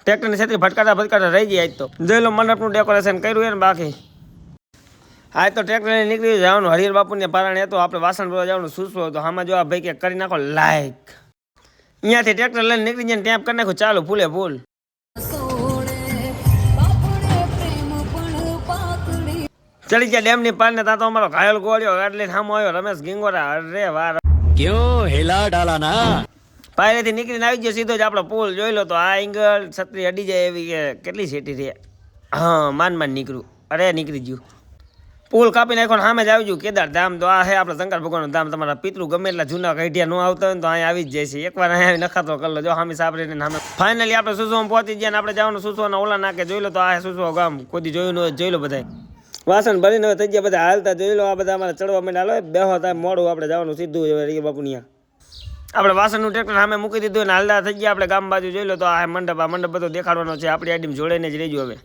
ટ્રેક્ટરની છેતરી ભટકાતા રહી જાય. આજ તો જોઈ લો મંડપનું ડેકોરેશન કર્યું ને બાકી. આજ તો ટ્રેક્ટર નીકળી જવાનું હરિહર બાપુને પારણે હતો. આપણે વાસણ ભરવા જવાનું સૂચવો તો આમાં જો આ ભાઈ કે કરી નાખો લાઈક. અહીંયાથી ટ્રેક્ટર લઈને નીકળી જાય ટેમ્પ કરી નાખો ચાલુ ફૂલે ફૂલ. ચડી ગયા ડેમની પાર ને ત્યાં તો અમારો ઘાયલ ગોળ્યો એટલે સામો આવ્યો રમેશ ગિંગોરા. અરે વાર क्यों हिला डाला ना પાયરેથી નીકળીને આવી ગયો સીધો જ આપણો પુલ. જોઈ લો તો આ એંગલ છત્રી અડી જાય એવી કે કેટલી સેટી રહી. હા માન નીકળ્યું. અરે નીકળી ગયું. પુલ કાપી નાખો સામે જ આવી ગયું કેદાર ધામ. તો આ છે આપણે શંકર ભગવાનનું ધામ. તમારા પિતૃ ગમે એટલા જૂના કઢિયા ન આવતા હોય તો અહીંયા આવી જ જાય છે. એકવાર અહીંયા આવી નખાતો કરી લો. જો સામે સાપરીને સામે ફાઇનલી આપણે સુસવામાં પહોંચી ગયા ને આપણે જવાનું સુસવાના ઓલા નાકે. જોઈ લો તો આ સુસવા ગામ કોઈ જોયું ન જોઈ લો બધા વાસણ ભરીને હવે થઈ ગયા બધા હાલતા. જોઈ લો આ બધા અમારે ચડવા માંડે. હાલો બેહો થાય મોડું આપણે જવાનું સીધું રીએ બાપુ ત્યાં. આપણે વાસણનું ટ્રેક્ટર સામે મૂકી દીધું ને હાલતા થઈ ગયા આપણે ગામ બાજુ. જોઈ લો તો આ મંડપ બધો દેખાડવાનો છે. આપણી આઈડીમાં જોડાઈને જ રહેજો હવે.